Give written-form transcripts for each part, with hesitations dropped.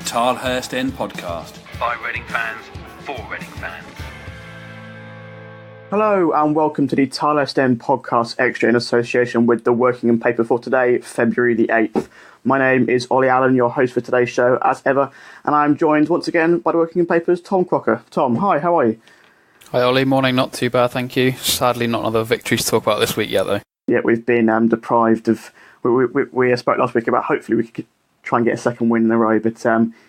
Tilehurst End podcast by Reading fans for Reading fans. Hello and welcome to the Tilehurst End podcast extra in association with the Working in Paper for today, February the 8th. My name is Olly Allen, your host for today's show as ever, and I'm joined once again by the Working in Paper's Tom Crocker. Tom, hi, how are you? Hi Ollie, morning, not too bad, thank you. Sadly not another victory to talk about this week yet though. Yeah, we've been deprived of... We spoke last week about hopefully we could try and get a second win in a row, but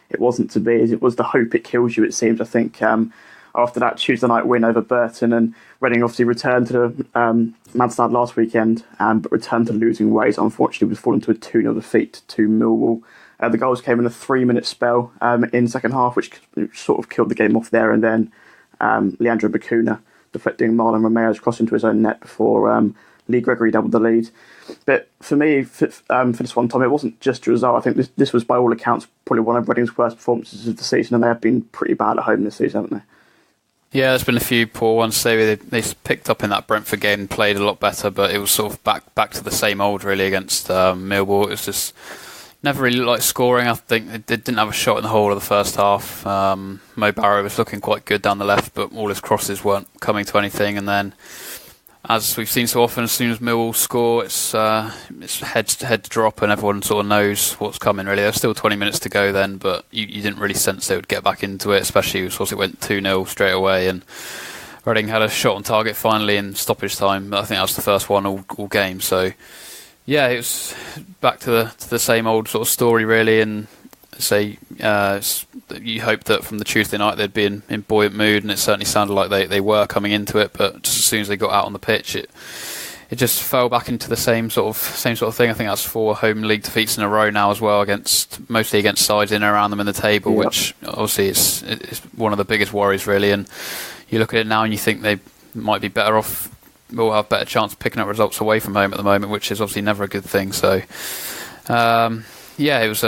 it wasn't to be. It was the hope it kills you, it seems. I think after that Tuesday night win over Burton, and Reading obviously returned to the Madstad last weekend, but returned to losing ways. Unfortunately, was fallen to a 2-0 defeat to Millwall. The goals came in a 3-minute spell in the second half, which sort of killed the game off there, and then Leandro Bacuna deflecting Marlon Romero's cross into his own net before Lee Gregory doubled the lead. But for me, for this one, Tom, it wasn't just a result. I think this was, by all accounts, probably one of Reading's worst performances of the season, and they have been pretty bad at home this season, haven't they? Yeah, there's been a few poor ones. They picked up in that Brentford game and played a lot better, but it was sort of back to the same old, really, against Millwall. It was just never really liked scoring. I think they didn't have a shot in the whole of the first half. Mo Barrow was looking quite good down the left, but all his crosses weren't coming to anything, and then, as we've seen so often, as soon as Millwall score, it's head to drop, and everyone sort of knows what's coming, really. There's still 20 minutes to go then, but you didn't really sense they would get back into it, especially because it went 2-0 straight away, and Reading had a shot on target finally in stoppage time. I think that was the first one all game. So, yeah, it was back to the same old sort of story, really, and you hope that from the Tuesday night they'd be in buoyant mood, and it certainly sounded like they were coming into it, but just as soon as they got out on the pitch, it just fell back into the same sort of thing. I think that's 4 home league defeats in a row now as well, mostly against sides in and around them in the table, yep. Which obviously is one of the biggest worries, really. And you look at it now and you think they might be better off, will have a better chance of picking up results away from home at the moment, which is obviously never a good thing. So it was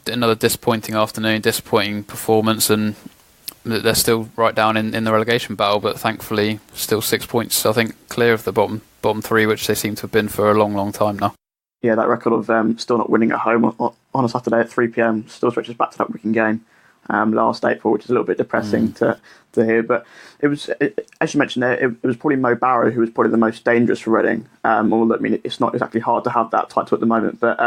another disappointing afternoon, disappointing performance, and they're still right down in the relegation battle, but thankfully still 6 points, I think, clear of the bottom 3, which they seem to have been for a long, long time now. Yeah, that record of still not winning at home on a Saturday at 3 p.m. still stretches back to that Wigan game last April, which is a little bit depressing to hear. But it was, as you mentioned there, it was probably Mo Barrow who was probably the most dangerous for Reading. Although, I mean, it's not exactly hard to have that title at the moment, but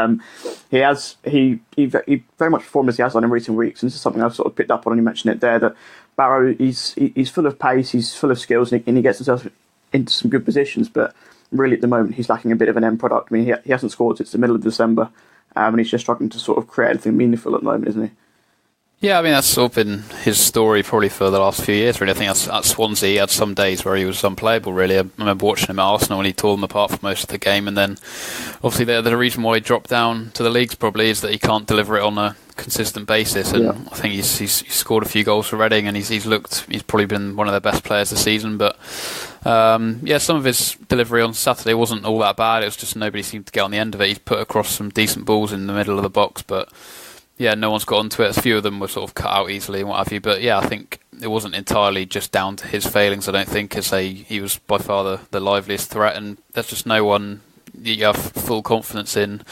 he very much performed as he has done in recent weeks, and this is something I've sort of picked up on, and you mentioned it there, that Barrow, he's full of pace, he's full of skills, and he gets himself into some good positions, but really at the moment he's lacking a bit of an end product. I mean, he hasn't scored since the middle of December, and he's just struggling to sort of create anything meaningful at the moment, isn't he? Yeah, I mean, that's sort of been his story probably for the last few years, really. I think at Swansea he had some days where he was unplayable, really. I remember watching him at Arsenal and he tore them apart for most of the game, and then obviously the reason why he dropped down to the leagues probably is that he can't deliver it on a consistent basis, and I think he's scored a few goals for Reading, and he's probably been one of their best players this season, but some of his delivery on Saturday wasn't all that bad. It was just nobody seemed to get on the end of it. He's put across some decent balls in the middle of the box, but yeah, no one's got onto it. A few of them were sort of cut out easily and what have you. But yeah, I think it wasn't entirely just down to his failings, I don't think, as he was by far the liveliest threat, and there's just no one you have full confidence in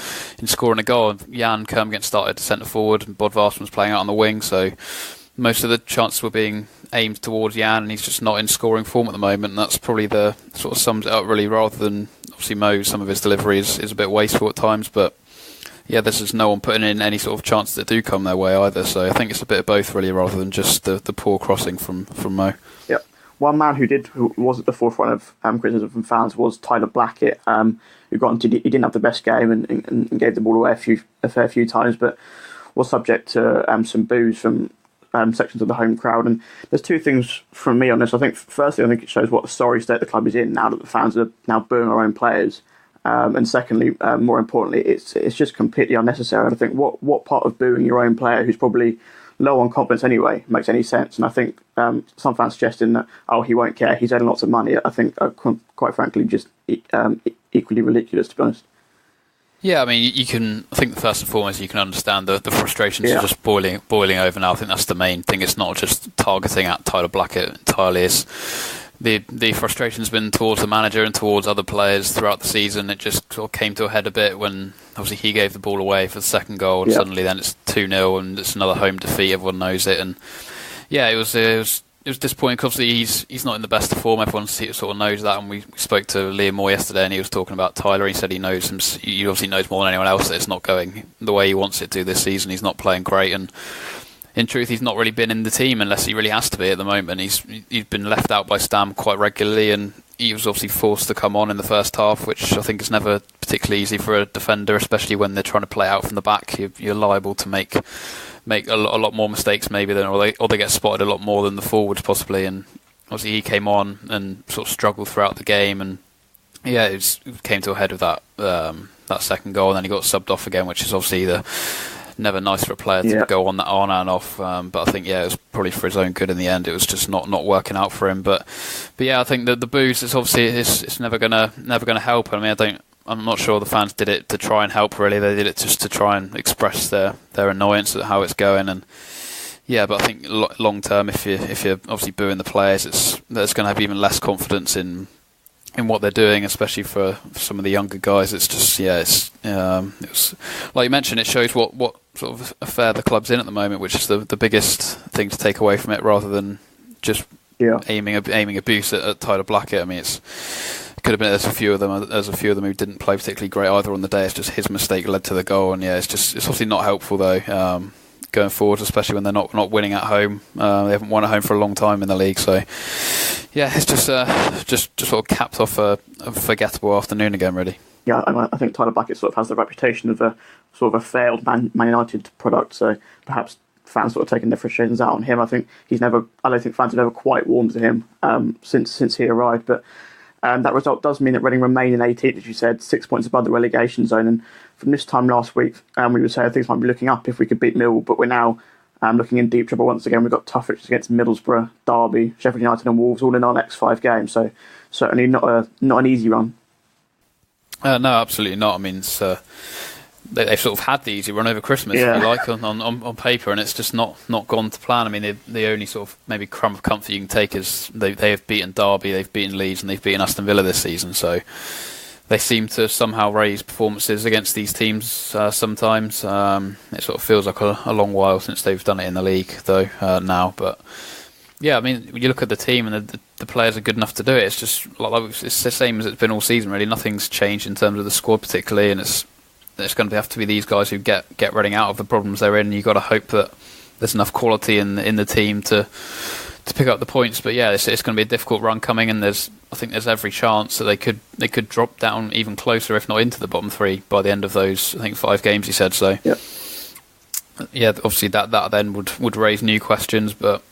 scoring a goal. Jan Kermgren started to centre forward and Bodvarsson was playing out on the wing, so most of the chances were being aimed towards Jan, and he's just not in scoring form at the moment, and that's probably the sort of sums it up, really, rather than obviously Mo. Some of his delivery is a bit wasteful at times, but yeah, there's just no one putting in any sort of chances that do come their way either. So I think it's a bit of both, really, rather than just the poor crossing from Mo. Yep. One man who was at the forefront of criticism from fans was Tyler Blackett, who he didn't have the best game and gave the ball away a fair few times, but was subject to some boos from sections of the home crowd. And there's two things from me on this. I think, firstly, I think it shows what a sorry state the club is in now that the fans are now booing our own players. And secondly, more importantly, it's just completely unnecessary. And I think what part of booing your own player, who's probably low on confidence anyway, makes any sense? And I think some fans suggesting that, he won't care, he's earning lots of money, I think quite frankly just equally ridiculous, to be honest. Yeah, I mean, I think first and foremost you can understand the frustrations are just boiling over now. I think that's the main thing. It's not just targeting at Tyler Blackett entirely. It's the frustration's been towards the manager and towards other players throughout the season. It just sort of came to a head a bit when obviously he gave the ball away for the second goal, and suddenly then it's 2-0 and it's another home defeat. Everyone knows it, and yeah, it was disappointing because obviously he's not in the best of form. Everyone sort of knows that, and we spoke to Liam Moore yesterday, and he was talking about Tyler. He said he knows him. He obviously knows more than anyone else that it's not going the way he wants it to this season. He's not playing great, and in truth, he's not really been in the team unless he really has to be at the moment. He's been left out by Stam quite regularly, and he was obviously forced to come on in the first half, which I think is never particularly easy for a defender, especially when they're trying to play out from the back. You're liable to make a lot more mistakes maybe than, or they get spotted a lot more than the forwards possibly. And obviously he came on and sort of struggled throughout the game, and yeah, it came to a head with that second goal, and then he got subbed off again, which is obviously never nice for a player to go on and off. But I think it was probably for his own good in the end. It was just not working out for him. But yeah, I think the booze is obviously it's never gonna help. I mean, I'm not sure the fans did it to try and help. Really, they did it just to try and express their annoyance at how it's going. And yeah, but I think long term, if you're obviously booing the players, there's going to have even less confidence in what they're doing, especially for some of the younger guys. It's just it's like you mentioned, it shows what sort of affair the club's in at the moment, which is the biggest thing to take away from it, rather than just aiming abuse at Tyler Blackett. I mean, it could have been there's a few of them who didn't play particularly great either on the day. It's just his mistake led to the goal, and it's obviously not helpful though. Going forward, especially when they're not winning at home. They haven't won at home for a long time in the league, so yeah, it's just sort of capped off a forgettable afternoon again, really. Yeah, I think Tyler Blackett sort of has the reputation of a sort of a failed Man United product, so perhaps fans sort of taking their frustrations out on him. I don't think fans have ever quite warmed to him since he arrived, but that result does mean that Reading remain in 18th, as you said, 6 points above the relegation zone. And from this time last week, we were saying things might be looking up if we could beat Millwall, but we're now looking in deep trouble once again. We've got tough fixtures against Middlesbrough, Derby, Sheffield United and Wolves, all in our next 5 games. So certainly not an easy run. No, absolutely not. I mean, they've sort of had the easy run over Christmas, if you like, on paper, and it's just not gone to plan. I mean, the only sort of maybe crumb of comfort you can take is they have beaten Derby, they've beaten Leeds, and they've beaten Aston Villa this season. So they seem to somehow raise performances against these teams sometimes. It sort of feels like a long while since they've done it in the league, though, now. But yeah, I mean, when you look at the team and the players are good enough to do it, it's just it's the same as it's been all season, really. Nothing's changed in terms of the squad particularly, and it's going to have to be these guys who get Reading out of the problems they're in. You've got to hope that there's enough quality in the team to pick up the points. But yeah, it's going to be a difficult run coming, and I think there's every chance that they could drop down even closer, if not into the bottom 3 by the end of those, I think, 5 games he said. So yeah, obviously that then would raise new questions. But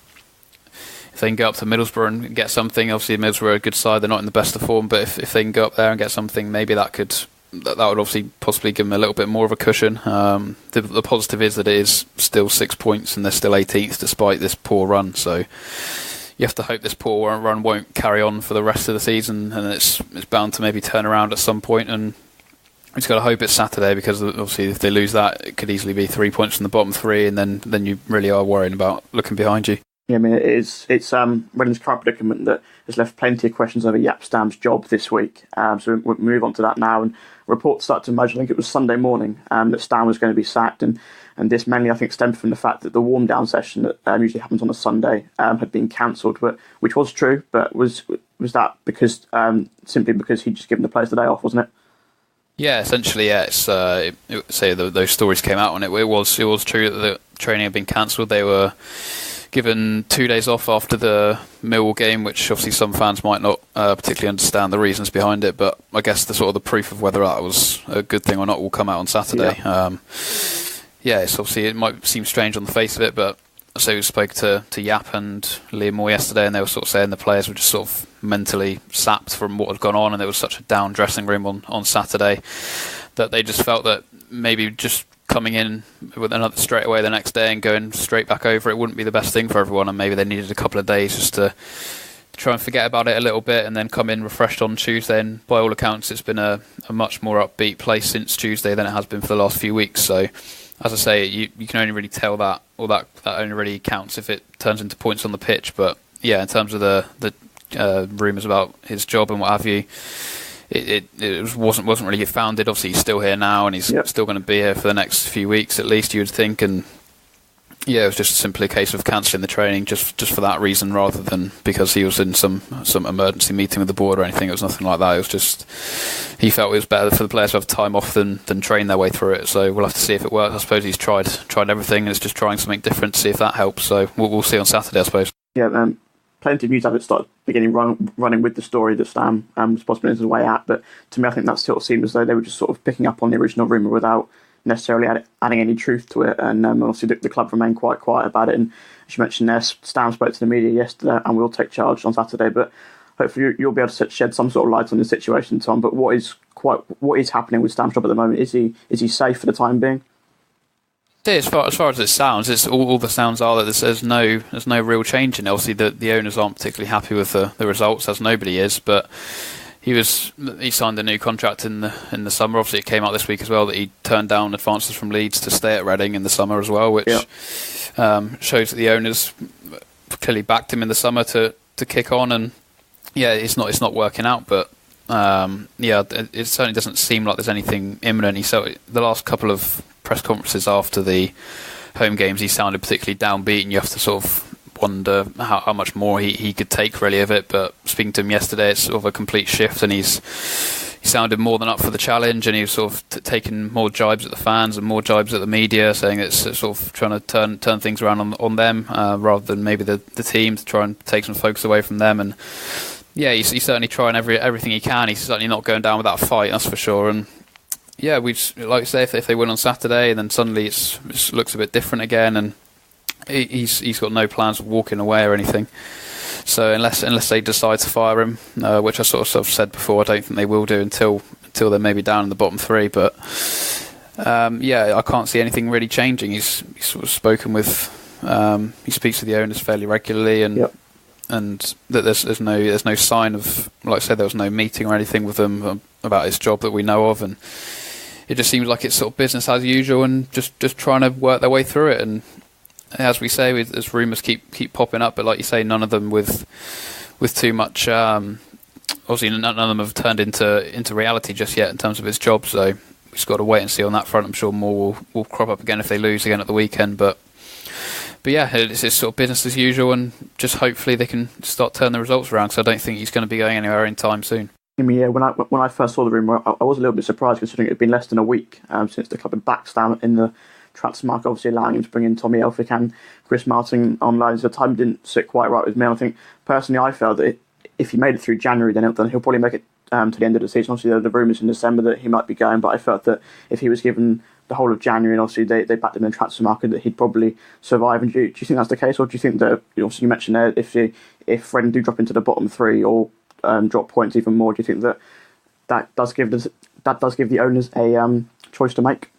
if they can go up to Middlesbrough and get something, obviously Middlesbrough are a good side. They're not in the best of form, but if they can go up there and get something, maybe that would obviously possibly give them a little bit more of a cushion. The positive is that it is still 6 points and they're still 18th despite this poor run. So you have to hope this poor run won't carry on for the rest of the season, and it's bound to maybe turn around at some point. And we just got to hope it's Saturday, because obviously if they lose that, it could easily be 3 points from the bottom 3, and then you really are worrying about looking behind you. Yeah, I mean, it's Reading's current predicament that has left plenty of questions over Jaap Stam's job this week. So we'll move on to that now. And reports started to emerge, I think it was Sunday morning, that Stam was going to be sacked. And this mainly, I think, stemmed from the fact that the warm-down session that usually happens on a Sunday had been cancelled, which was true. But was that because simply because he'd just given the players the day off, wasn't it? Yeah, essentially, yeah. It's those stories came out on it. It was true that the training had been cancelled. They were given 2 days off after the Millwall game, which obviously some fans might not particularly understand the reasons behind it, but I guess the proof of whether that was a good thing or not will come out on Saturday. It's obviously, it might seem strange on the face of it, but so we spoke to Jaap and Liam Moore yesterday, and they were sort of saying the players were just sort of mentally sapped from what had gone on, and there was such a down dressing room on Saturday that they just felt that maybe just coming in with another straight away the next day and going straight back over it wouldn't be the best thing for everyone, and maybe they needed a couple of days just to try and forget about it a little bit and then come in refreshed on Tuesday. And by all accounts, it's been a much more upbeat place since Tuesday than it has been for the last few weeks. So as I say, you can only really tell that, or that only really counts if it turns into points on the pitch. But yeah, in terms of the rumours about his job and what have you. It wasn't really founded. Obviously, he's still here now, and he's still going to be here for the next few weeks at least, you would think. And yeah, it was just simply a case of cancelling the training just for that reason, rather than because he was in some emergency meeting with the board or anything. It was nothing like that. It was just he felt it was better for the players to have time off than train their way through it. So we'll have to see if it works. I suppose he's tried everything, and it's just trying something different to see if that helps. So we'll see on Saturday, I suppose. Yeah, plenty of news have started beginning running with the story that Stam was possibly on his way out. But to me, I think that sort of seemed as though they were just sort of picking up on the original rumour without necessarily adding any truth to it, and obviously the club remained quite quiet about it. And as you mentioned there, Stam spoke to the media yesterday and will take charge on Saturday, but hopefully you'll be able to shed some sort of light on the situation, Tom. But what is happening with Stam's job at the moment? Is he safe for the time being? As far as it sounds, it's all the sounds are that there's no real change in it. Obviously the owners aren't particularly happy with the results, as nobody is, but he signed a new contract in the summer. Obviously, it came out this week as well that he turned down advances from Leeds to stay at Reading in the summer as well, which shows that the owners clearly backed him in the summer to kick on. And yeah, it's not working out, but it certainly doesn't seem like there's anything imminent. So the last couple of press conferences after the home games, he sounded particularly downbeat, and you have to sort of wonder how much more he could take really of it. But speaking to him yesterday, it's sort of a complete shift, and he sounded more than up for the challenge, and he was sort of taking more jibes at the fans and more jibes at the media, saying it's sort of trying to turn things around on them rather than maybe the team, to try and take some focus away from them. And yeah, he's certainly trying everything he can. He's certainly not going down without a fight, that's for sure. And yeah, we like I say, if they win on Saturday, then suddenly it looks a bit different again, and he's got no plans of walking away or anything. So unless they decide to fire him, which I sort of said before, I don't think they will do until they're maybe down in the bottom three. But I can't see anything really changing. He's sort of spoken with, he speaks to the owners fairly regularly, and that there's no sign of, like I said, there was no meeting or anything with them about his job that we know of, and it just seems like it's sort of business as usual, and just trying to work their way through it. And as we say, as rumours keep popping up, but like you say, none of them with too much. Obviously, none of them have turned into reality just yet in terms of his job. So we've just got to wait and see on that front. I'm sure more will crop up again if they lose again at the weekend. But yeah, it's sort of business as usual, and just hopefully they can start turning the results around. So I don't think he's going to be going anywhere anytime soon. Yeah, when I first saw the rumour, I was a little bit surprised, considering it had been less than a week since the club had backed Stam in the transfer market, obviously allowing him to bring in Tommy Elphick and Chris Martin on loan. So the time didn't sit quite right with me. I think personally, I felt that if he made it through January, then he'll probably make it to the end of the season. Obviously, there were the rumours in December that he might be going, but I felt that if he was given the whole of January, and obviously they backed him in the transfer market, that he'd probably survive. And do you think that's the case, or do you think that, obviously you mentioned there, if Reading do drop into the bottom three or drop points even more, do you think that does give the owners a choice to make?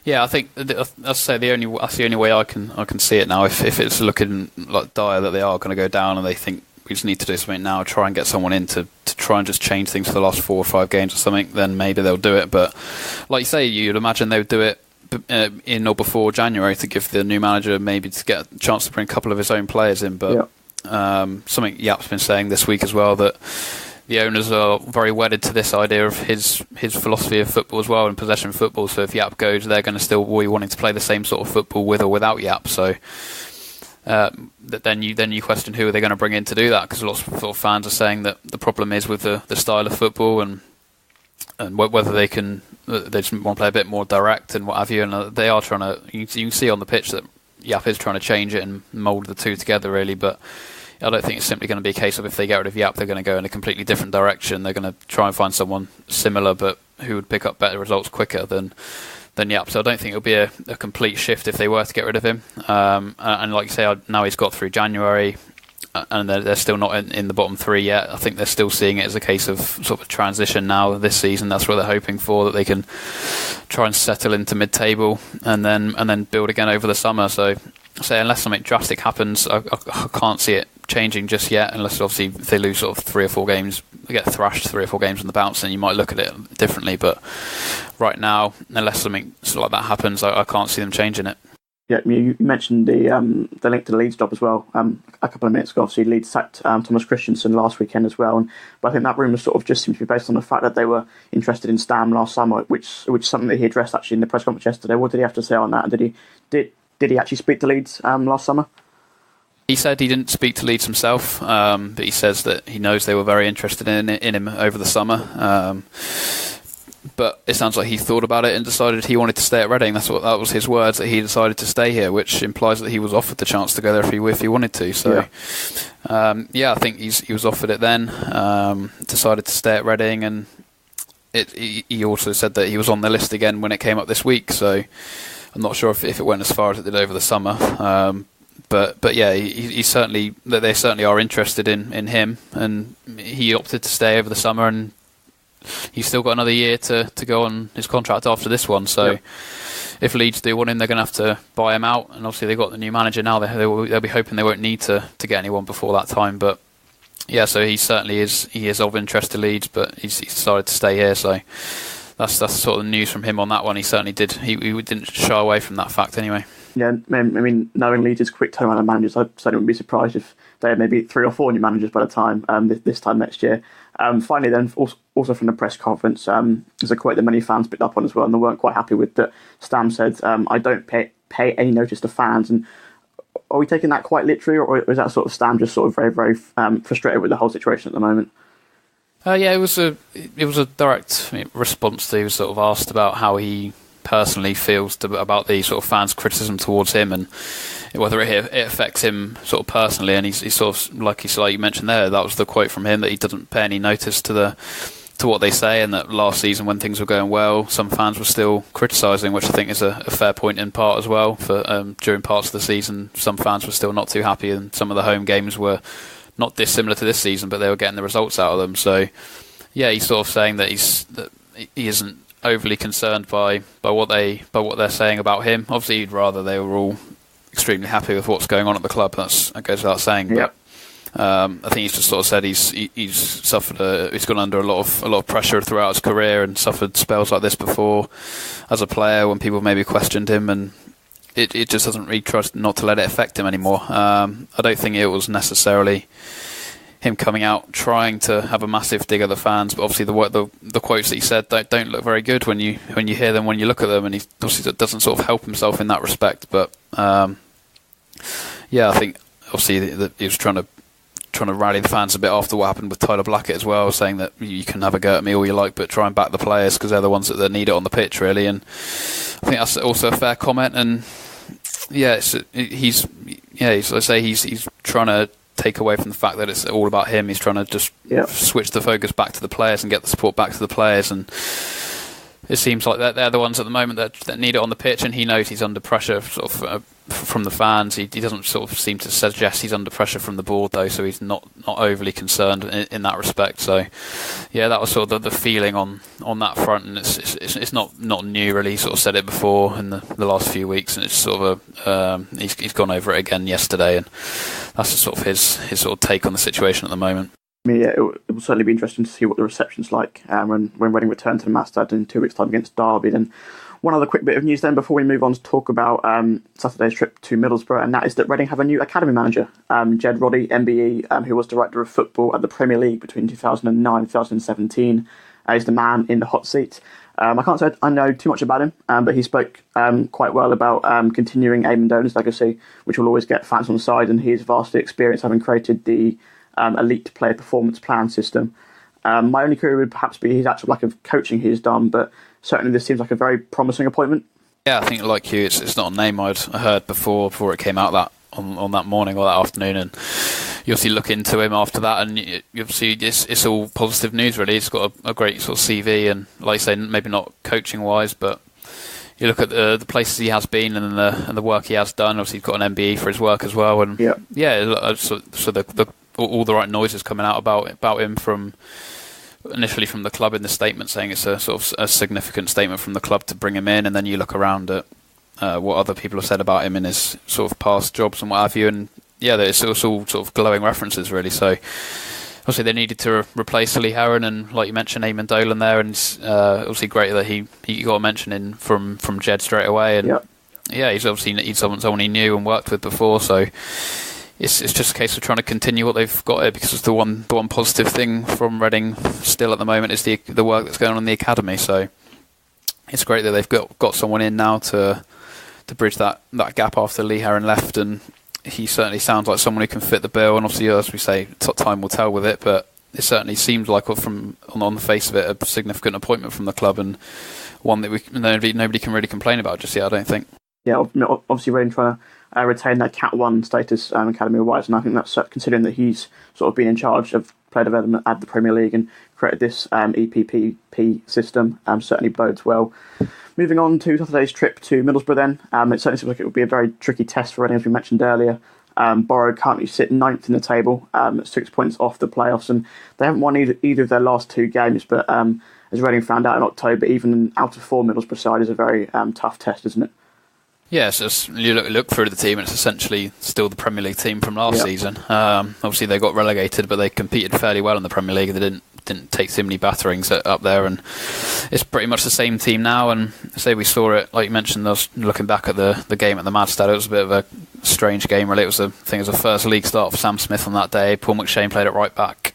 Yeah, I think that's the only way I can see it now. If it's looking like dire that they are going to go down, and they think we just need to do something now, try and get someone in to try and just change things for the last 4 or 5 games or something, then maybe they'll do it. But like you say, you'd imagine they would do it in or before January to give the new manager maybe to get a chance to bring a couple of his own players in. But something Jaap's been saying this week as well, that the owners are very wedded to this idea of his philosophy of football as well, and possession football. So if Jaap goes, they're going to still be wanting to play the same sort of football with or without Jaap. So then you question who are they going to bring in to do that, because lots of fans are saying that the problem is with the style of football and whether they just want to play a bit more direct and what have you. And they are trying to. You can see on the pitch that Jaap is trying to change it and mould the two together really, but I don't think it's simply going to be a case of if they get rid of Jaap, they're going to go in a completely different direction. They're going to try and find someone similar, but who would pick up better results quicker than Jaap. So I don't think it'll be a complete shift if they were to get rid of him. And like you say, now he's got through January, and they're still not in the bottom three yet. I think they're still seeing it as a case of sort of a transition now this season. That's what they're hoping for, that they can try and settle into mid-table and then build again over the summer. So unless something drastic happens, I can't see it changing just yet, unless obviously if they lose sort of 3 or 4 games, they get thrashed 3 or 4 games on the bounce, then you might look at it differently. But right now, unless something like that happens, I can't see them changing it. Yeah, you mentioned the link to the Leeds job as well. A couple of minutes ago, obviously Leeds sacked Thomas Christensen last weekend as well, but I think that rumour sort of just seems to be based on the fact that they were interested in Stam last summer, which is something that he addressed actually in the press conference yesterday. What did he have to say on that? Did he actually speak to Leeds last summer? He said he didn't speak to Leeds himself, but he says that he knows they were very interested in him over the summer. But it sounds like he thought about it and decided he wanted to stay at Reading. That was his words, that he decided to stay here, which implies that he was offered the chance to go there if he wanted to. So, I think he was offered it then. Decided to stay at Reading, and he also said that he was on the list again when it came up this week. So, I'm not sure if it went as far as it did over the summer. But yeah, they certainly are interested in him, and he opted to stay over the summer, and he's still got another year to go on his contract after this one. So if Leeds do want him, they're going to have to buy him out, and obviously they've got the new manager now. They'll be hoping they won't need to get anyone before that time. But yeah, so he certainly is of interest to Leeds, but he's decided to stay here. So that's sort of the news from him on that one. He certainly did. He didn't shy away from that fact anyway. Yeah, I mean, knowing Leeds' quick turnaround of managers, I certainly wouldn't be surprised if they had maybe 3 or 4 new managers by the time this time next year. Finally, then, also from the press conference, there's a quote that many fans picked up on as well, and they weren't quite happy with, that Stam said, "I don't pay any notice to fans." And are we taking that quite literally, or is that sort of Stam just sort of very, very frustrated with the whole situation at the moment? Yeah, it was a direct response to. He was sort of asked about how he personally feels about the sort of fans' criticism towards him, and whether it affects him sort of personally. And he's sort of like you mentioned there, that was the quote from him, that he doesn't pay any notice to what they say, and that last season when things were going well, some fans were still criticising, which I think is a fair point in part as well. For during parts of the season, some fans were still not too happy, and some of the home games were not dissimilar to this season, but they were getting the results out of them. So yeah, he's sort of saying that he isn't overly concerned by what they're saying about him. Obviously, he'd rather they were all extremely happy with what's going on at the club. That goes without saying. Yeah. But I think he's just sort of said he's suffered. He's gone under a lot of pressure throughout his career, and suffered spells like this before as a player when people maybe questioned him, and it just doesn't really trust not to let it affect him anymore. I don't think it was necessarily him coming out trying to have a massive dig at the fans, but obviously the quotes that he said don't look very good when you hear them, when you look at them, and he obviously doesn't sort of help himself in that respect. But yeah, I think obviously that he was trying to rally the fans a bit after what happened with Tyler Blackett as well, saying that you can have a go at me all you like, but try and back the players because they're the ones that need it on the pitch, really. And I think that's also a fair comment. And yeah, he's trying to take away from the fact that it's all about him. He's trying to just switch the focus back to the players and get the support back to the players. And it seems like they're the ones at the moment that need it on the pitch, and he knows he's under pressure sort of from the fans. He doesn't sort of seem to suggest he's under pressure from the board though, so he's not overly concerned in that respect. So yeah, that was sort of the feeling on that front, and it's not new really. He sort of said it before in the last few weeks, and it's sort of he's gone over it again yesterday, and that's sort of his sort of take on the situation at the moment. Yeah, it will certainly be interesting to see what the reception's like when Reading return to the Mastad in 2 weeks' time against Derby. Then one other quick bit of news then before we move on to talk about Saturday's trip to Middlesbrough, and that is that Reading have a new academy manager, Jed Roddy, MBE, who was director of football at the Premier League between 2009 and 2017. He's the man in the hot seat. I can't say I know too much about him, but he spoke quite well about continuing Eamon Dolan's legacy, which will always get fans on the side, and he is vastly experienced, having created the elite player performance plan system. My only query would perhaps be his actual lack of coaching he's done, but certainly this seems like a very promising appointment. Yeah, I think like you, it's not a name I'd heard before it came out that on that morning or that afternoon, and you obviously look into him after that, and you obviously it's all positive news really. He's got a great sort of CV, and like I say, maybe not coaching wise, but you look at the places he has been and the work he has done. Obviously, he's got an MBE for his work as well, and so all the right noises coming out about him from initially from the club in the statement, saying it's a sort of a significant statement from the club to bring him in, and then you look around at what other people have said about him in his sort of past jobs and what have you, and yeah, it's all sort of glowing references really. So obviously they needed to replace Lee Heron, and like you mentioned, Eamon Dolan there, and it's obviously great that he got a mention in from Jed straight away, and yeah, he's obviously needs someone he knew and worked with before, so it's just a case of trying to continue what they've got here, because the one positive thing from Reading still at the moment is the work that's going on in the academy. So it's great that they've got someone in now to bridge that gap after Lee Heron left, and he certainly sounds like someone who can fit the bill. And obviously, as we say, time will tell with it, but it certainly seems like, on the face of it, a significant appointment from the club, and one that nobody can really complain about just yet, I don't think. Yeah, obviously Reading trying to retain that Cat 1 status academy-wise, and I think that's considering that he's sort of been in charge of player development at the Premier League and created this EPPP system, certainly bodes well. Moving on to Saturday's trip to Middlesbrough then, it certainly seems like it would be a very tricky test for Reading, as we mentioned earlier. Borough currently sit 9th in the table, 6 points off the playoffs, and they haven't won either of their last 2 games, but as Reading found out in October, even an out-of-form Middlesbrough side is a very tough test, isn't it? Yeah, so you look through the team, and it's essentially still the Premier League team from last season. Obviously, they got relegated, but they competed fairly well in the Premier League. They didn't take too many batterings up there, and it's pretty much the same team now. And say we saw it, like you mentioned, I was looking back at the game at the Madstad. It was a bit of a strange game, really. It was a first league start for Sam Smith on that day. Paul McShane played at right back,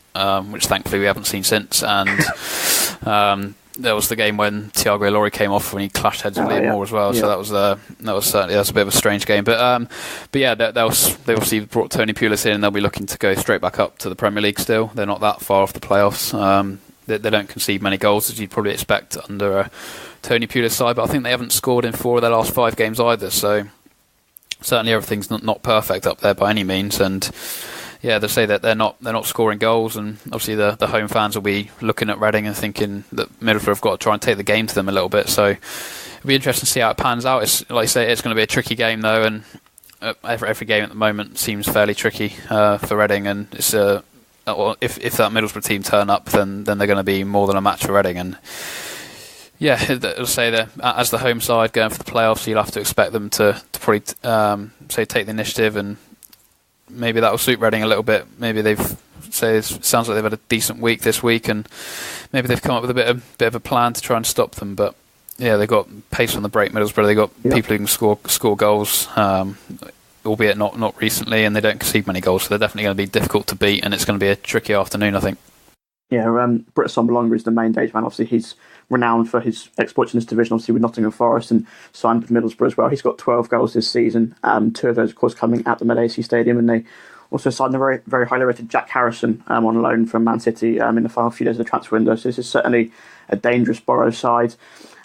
which thankfully we haven't seen since. And there was the game when Thiago Ilori came off when he clashed heads with Liam Moore as well. Yeah. So that was certainly a bit of a strange game. But yeah, they obviously brought Tony Pulis in, and they'll be looking to go straight back up to the Premier League. Still, they're not that far off the playoffs. They don't concede many goals, as you'd probably expect under a Tony Pulis side. But I think they haven't scored in 4 of their last 5 games either. So certainly everything's not perfect up there by any means. And yeah, they say that they're not scoring goals, and obviously the home fans will be looking at Reading and thinking that Middlesbrough have got to try and take the game to them a little bit. So it'll be interesting to see how it pans out. It's, like I say, it's going to be a tricky game though, and every game at the moment seems fairly tricky for Reading. And it's if that Middlesbrough team turn up, then they're going to be more than a match for Reading. And yeah, I'll say that as the home side going for the playoffs, you'll have to expect them to probably take the initiative, and maybe that will suit Reading a little bit. Maybe it sounds like they've had a decent week this week, and maybe they've come up with a bit of a plan to try and stop them. But yeah, they've got pace on the break, Middlesbrough. They've got people who can score goals, albeit not recently, and they don't concede many goals, so they're definitely going to be difficult to beat, and it's going to be a tricky afternoon, I think. Yeah, Britt Sombalonga is the main danger man. Obviously, he's renowned for his exploits in this division, obviously with Nottingham Forest, and signed with Middlesbrough as well. He's got 12 goals this season, 2 of those, of course, coming at the Malacy Stadium, and they also signed the very, very highly rated Jack Harrison on loan from Man City in the final few days of the transfer window. So this is certainly a dangerous Borough side.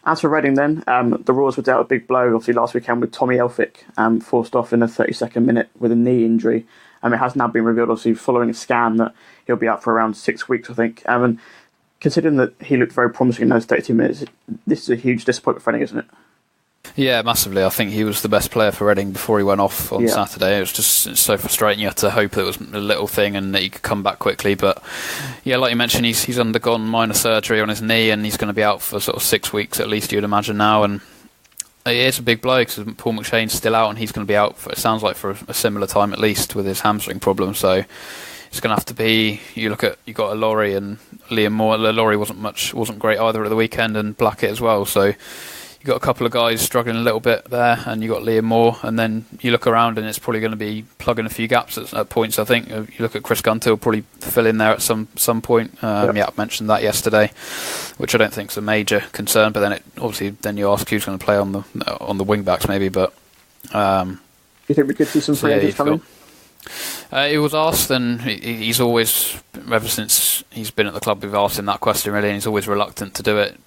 As for Reading then, the Roars were dealt a big blow, obviously, last weekend with Tommy Elphick forced off in the 32nd minute with a knee injury. It has now been revealed, obviously, following a scan, that he'll be out for around 6 weeks, I think. And considering that he looked very promising in those 32 minutes, this is a huge disappointment for Reading, isn't it? Yeah, massively. I think he was the best player for Reading before he went off on Saturday. It was just so frustrating. You had to hope that it was a little thing and that he could come back quickly. But yeah, like you mentioned, he's undergone minor surgery on his knee, and he's going to be out for sort of 6 weeks at least, you'd imagine now. And it is a big blow because Paul McShane's still out, and he's going to be out for, it sounds like, for a similar time at least with his hamstring problem. So it's going to have to be. You got Ilori and Liam Moore. Ilori wasn't great either at the weekend, and Blackett as well. So you got a couple of guys struggling a little bit there, and you got Liam Moore, and then you look around and it's probably going to be plugging a few gaps at points. I think you look at Chris Gunter will probably fill in there at some point. I mentioned that yesterday, which I don't think is a major concern. But then you ask who's going to play on the wing backs maybe. But you think we could see some free agents coming? He was asked, and he's always, ever since he's been at the club, we've asked him that question really, and he's always reluctant to do it,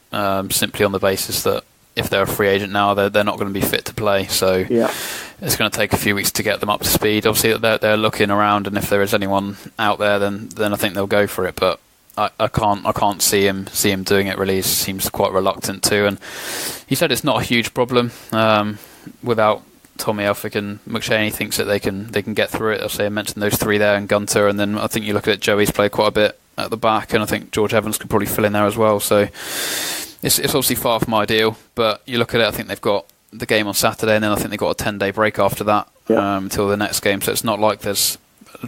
simply on the basis that if they're a free agent now, they're not going to be fit to play. So it's going to take a few weeks to get them up to speed. Obviously, they're looking around, and if there is anyone out there, then I think they'll go for it. But I can't see him doing it really. He seems quite reluctant to, and he said it's not a huge problem without Tommy Elphick and McShane. He thinks that they can get through it. I mentioned those three there, and Gunter, and then I think you look at Joey's played quite a bit at the back, and I think George Evans could probably fill in there as well. So it's obviously far from ideal, but you look at it, I think they've got the game on Saturday, and then I think they've got a 10-day break after that until the next game. So it's not like there's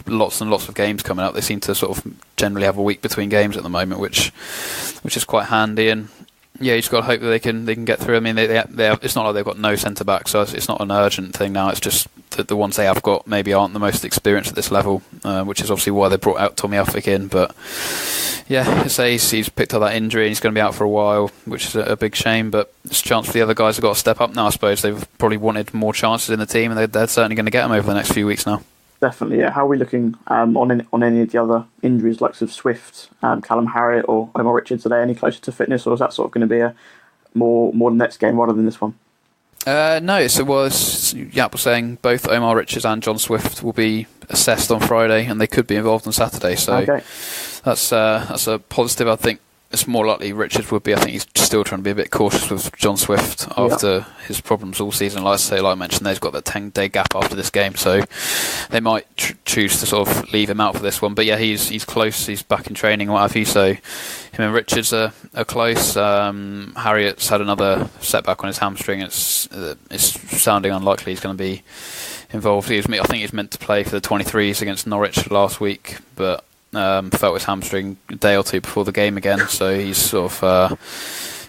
lots and lots of games coming up. They seem to sort of generally have a week between games at the moment, which is quite handy. And Yeah, you just got to hope that they can get through. I mean, they have, it's not like they've got no centre back, so it's not an urgent thing now. It's just that the ones they have got maybe aren't the most experienced at this level, which is obviously why they brought out Tommy Uffick in. But yeah, he's picked up that injury and he's going to be out for a while, which is a big shame. But it's a chance for the other guys have got to step up now. I suppose they've probably wanted more chances in the team, and they're certainly going to get them over the next few weeks now. Definitely, yeah. How are we looking on any of the other injuries, like of Swift, Callum Harriott, or Omar Richards? Are they any closer to fitness, or is that sort of going to be a more the next game rather than this one? No, so Jaap was saying both Omar Richards and John Swift will be assessed on Friday, and they could be involved on Saturday. So okay. That's a positive. I think it's more likely Richards would be. I think he's still trying to be a bit cautious with John Swift after his problems all season. Like I mentioned, they've got that 10-day gap after this game, so they might choose to sort of leave him out for this one. But yeah, he's close. He's back in training and what have you. So him and Richards are close. Harriott's had another setback on his hamstring. It's sounding unlikely he's going to be involved. I think he was meant to play for the 23s against Norwich last week, but felt his hamstring a day or two before the game again, so he's sort of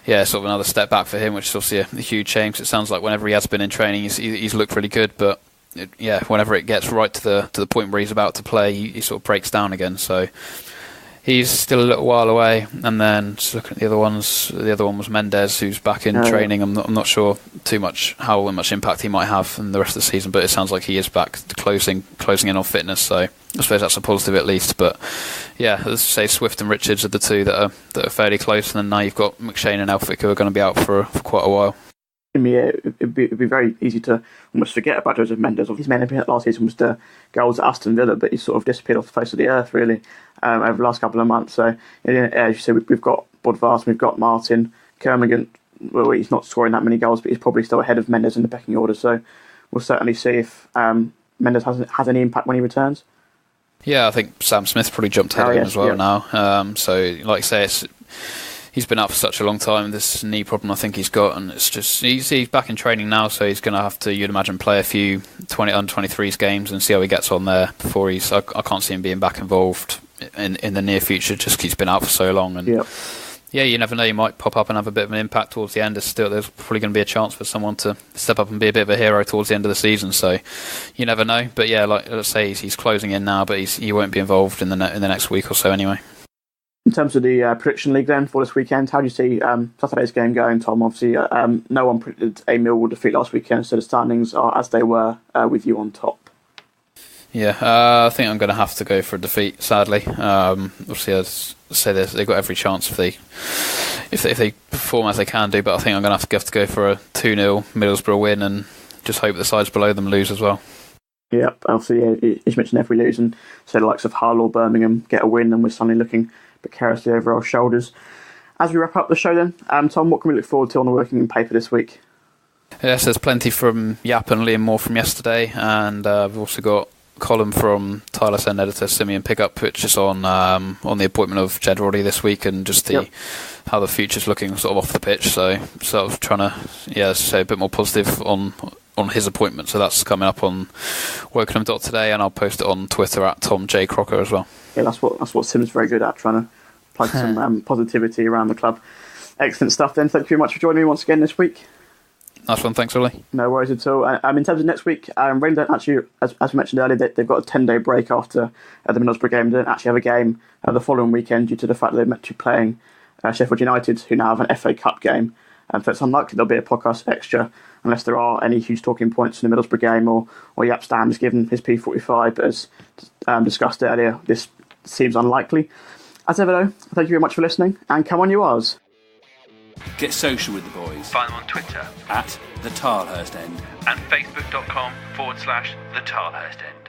another step back for him, which is obviously a huge shame, because it sounds like whenever he has been in training he's looked really good, but whenever it gets right to the point where he's about to play, he sort of breaks down again. So he's still a little while away. And then just looking at the other ones, the other one was Mendes, who's back in training. I'm not sure too much how much impact he might have in the rest of the season, but it sounds like he is back closing in on fitness. So I suppose that's a positive at least. But yeah, let's say Swift and Richards are the two that are fairly close, and then now you've got McShane and Elphick who are going to be out for quite a while. Yeah, it'd be very easy to almost forget about Joseph Mendes. His main impact last season was the goals at Aston Villa, but he's sort of disappeared off the face of the earth really over the last couple of months. So as you say, we've got Bodvarsson, we've got Martin Kermigan. Well, he's not scoring that many goals, but he's probably still ahead of Mendes in the pecking order. So we'll certainly see if Mendes has any impact when he returns. Yeah, I think Sam Smith probably jumped ahead of him as well now. So like I say, he's been out for such a long time, this knee problem I think he's got, and it's just he's back in training now, so he's going to have to, you'd imagine, play a few under-23s games and see how he gets on there before I can't see him being back involved in the near future, just because he's been out for so long. And yeah, you never know, you might pop up and have a bit of an impact towards the end. There's probably going to be a chance for someone to step up and be a bit of a hero towards the end of the season, so you never know. But yeah, like let's say he's closing in now, but he won't be involved in the next week or so anyway. In terms of the prediction league then for this weekend, how do you see Saturday's game going, Tom? Obviously, no one predicted a Millwall defeat last weekend, so the standings are as they were with you on top. Yeah, I think I'm going to have to go for a defeat, sadly. Obviously, as I say, they've got every chance if they perform as they can do, but I think I'm going to have to go for a 2-0 Middlesbrough win and just hope the sides below them lose as well. Yep, obviously, as you mentioned, if we lose, and so the likes of Hull or Birmingham get a win, and we're suddenly looking precariously over our shoulders. As we wrap up the show then, Tom, what can we look forward to on the working in paper this week? Yes, there's plenty from Jaap and Liam Moore from yesterday, and we've also got a column from Tyler's end editor Simeon Pickup, which is on the appointment of Jed Roddy this week, and just how the future's looking sort of off the pitch. So I was trying to say a bit more positive on his appointment. So that's coming up on Wokenham.today, and I'll post it on Twitter at Tom J Crocker as well. Yeah, that's what Sim's very good at, trying to plug some positivity around the club. Excellent stuff then. Thank you very much for joining me once again this week. Nice one, thanks Ollie. No worries at all. In terms of next week, Rangers don't actually, as we mentioned earlier, they've got a 10-day break after the Middlesbrough game. They don't actually have a game the following weekend due to the fact that they're meant to be playing Sheffield United, who now have an FA Cup game. So it's unlikely there'll be a podcast extra unless there are any huge talking points in the Middlesbrough game, or Jaap Stam has given his P45, but as discussed earlier, this seems unlikely. As ever though, thank you very much for listening, and come on you Ours. Get social with the boys. Find them on Twitter at the Tilehurst End and facebook.com/the Tilehurst End.